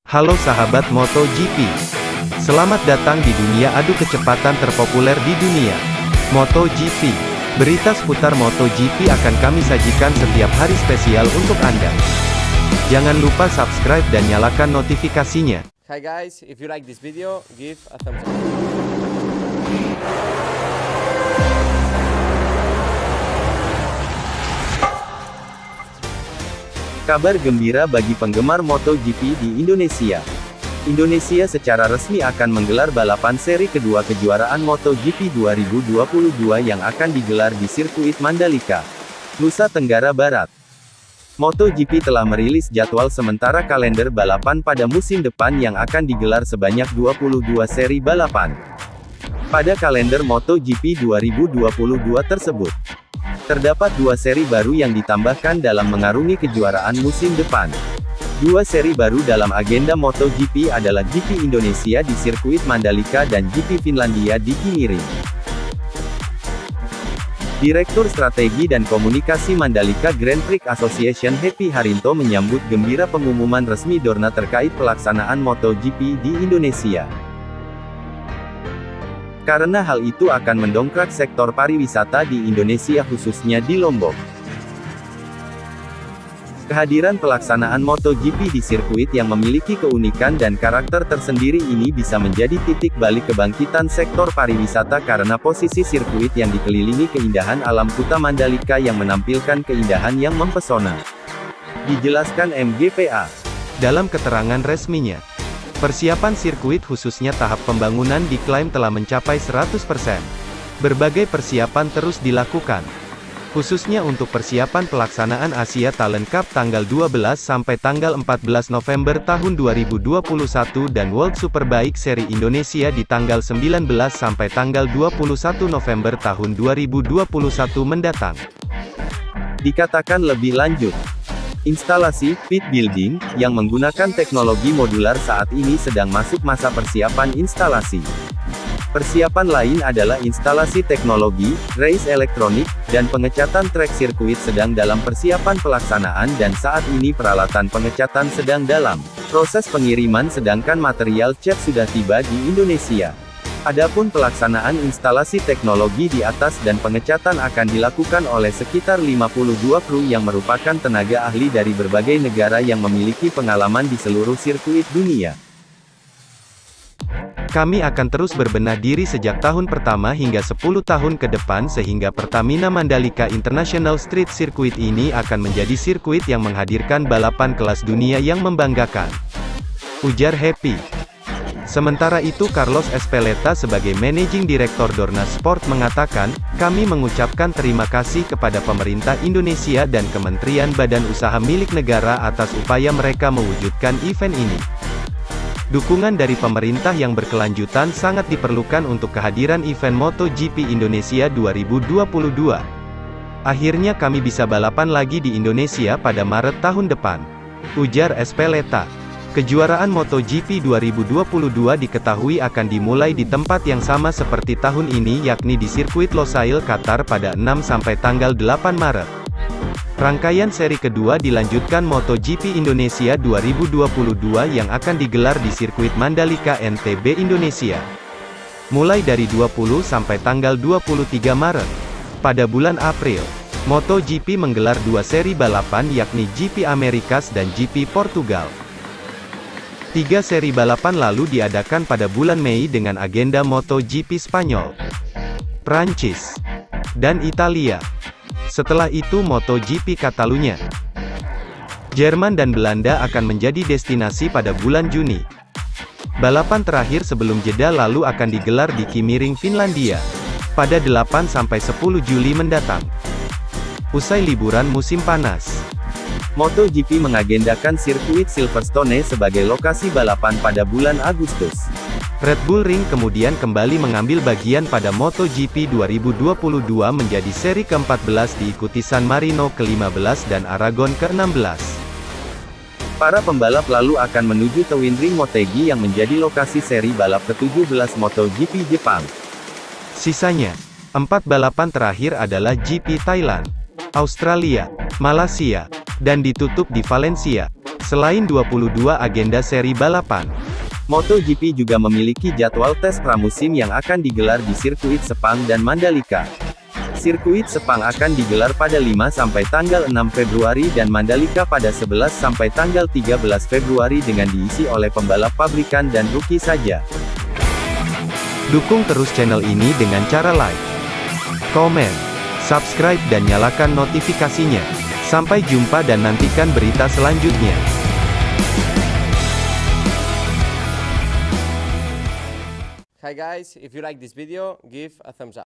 Halo sahabat MotoGP. Selamat datang di dunia adu kecepatan terpopuler di dunia, MotoGP. Berita seputar MotoGP akan kami sajikan setiap hari spesial untuk Anda. Jangan lupa subscribe dan nyalakan notifikasinya. Hi guys, if you like this video, give a thumbs up. Kabar gembira bagi penggemar MotoGP di Indonesia. Indonesia secara resmi akan menggelar balapan seri kedua kejuaraan MotoGP 2022 yang akan digelar di sirkuit Mandalika, Nusa Tenggara Barat. MotoGP telah merilis jadwal sementara kalender balapan pada musim depan yang akan digelar sebanyak 22 seri balapan. Pada kalender MotoGP 2022 tersebut, terdapat 2 seri baru yang ditambahkan dalam mengarungi kejuaraan musim depan. 2 seri baru dalam agenda MotoGP adalah GP Indonesia di sirkuit Mandalika dan GP Finlandia di Kimiring. Direktur Strategi dan Komunikasi Mandalika Grand Prix Association Happy Harinto menyambut gembira pengumuman resmi Dorna terkait pelaksanaan MotoGP di Indonesia. Karena hal itu akan mendongkrak sektor pariwisata di Indonesia khususnya di Lombok. Kehadiran pelaksanaan MotoGP di sirkuit yang memiliki keunikan dan karakter tersendiri ini bisa menjadi titik balik kebangkitan sektor pariwisata karena posisi sirkuit yang dikelilingi keindahan alam Kuta Mandalika yang menampilkan keindahan yang mempesona. Dijelaskan MGPA dalam keterangan resminya. Persiapan sirkuit khususnya tahap pembangunan diklaim telah mencapai 100%. Berbagai persiapan terus dilakukan, khususnya untuk persiapan pelaksanaan Asia Talent Cup tanggal 12 sampai tanggal 14 November tahun 2021 dan World Superbike Seri Indonesia di tanggal 19 sampai tanggal 21 November tahun 2021 mendatang. Dikatakan lebih lanjut, instalasi pit building yang menggunakan teknologi modular saat ini sedang masuk masa persiapan instalasi. Persiapan lain adalah instalasi teknologi, race elektronik, dan pengecatan trek sirkuit sedang dalam persiapan pelaksanaan dan saat ini peralatan pengecatan sedang dalam proses pengiriman sedangkan material cat sudah tiba di Indonesia. Adapun pelaksanaan instalasi teknologi di atas dan pengecatan akan dilakukan oleh sekitar 52 kru yang merupakan tenaga ahli dari berbagai negara yang memiliki pengalaman di seluruh sirkuit dunia. Kami akan terus berbenah diri sejak tahun pertama hingga 10 tahun ke depan sehingga Pertamina Mandalika International Street Circuit ini akan menjadi sirkuit yang menghadirkan balapan kelas dunia yang membanggakan, ujar Happy. Sementara itu Carlos Ezpeleta sebagai Managing Director Dorna Sport mengatakan, kami mengucapkan terima kasih kepada pemerintah Indonesia dan Kementerian Badan Usaha milik negara atas upaya mereka mewujudkan event ini. Dukungan dari pemerintah yang berkelanjutan sangat diperlukan untuk kehadiran event MotoGP Indonesia 2022. Akhirnya kami bisa balapan lagi di Indonesia pada Maret tahun depan, ujar Ezpeleta. Kejuaraan MotoGP 2022 diketahui akan dimulai di tempat yang sama seperti tahun ini yakni di sirkuit Losail, Qatar pada 6 sampai tanggal 8 Maret. Rangkaian seri kedua dilanjutkan MotoGP Indonesia 2022 yang akan digelar di sirkuit Mandalika NTB Indonesia, mulai dari 20 sampai tanggal 23 Maret. Pada bulan April, MotoGP menggelar 2 seri balapan yakni GP Amerikas dan GP Portugal. 3 seri balapan lalu diadakan pada bulan Mei dengan agenda MotoGP Spanyol, Prancis, dan Italia. Setelah itu MotoGP Catalunya, Jerman dan Belanda akan menjadi destinasi pada bulan Juni. Balapan terakhir sebelum jeda lalu akan digelar di Kimiring, Finlandia, pada 8 sampai 10 Juli mendatang. Usai liburan musim panas, MotoGP mengagendakan sirkuit Silverstone sebagai lokasi balapan pada bulan Agustus. Red Bull Ring kemudian kembali mengambil bagian pada MotoGP 2022 menjadi seri ke-14 diikuti San Marino ke-15 dan Aragon ke-16. Para pembalap lalu akan menuju Twin Ring Motegi yang menjadi lokasi seri balap ke-17 MotoGP Jepang. Sisanya, 4 balapan terakhir adalah GP Thailand, Australia, Malaysia, dan ditutup di Valencia, Selain 22 agenda seri balapan, MotoGP juga memiliki jadwal tes pramusim yang akan digelar di sirkuit Sepang dan Mandalika. Sirkuit Sepang akan digelar pada 5 sampai tanggal 6 Februari dan Mandalika pada 11 sampai tanggal 13 Februari dengan diisi oleh pembalap pabrikan dan rookie saja. Dukung terus channel ini dengan cara like, komen, subscribe dan nyalakan notifikasinya. Sampai jumpa dan nantikan berita selanjutnya. Hi guys, if you like this video, give a thumbs up.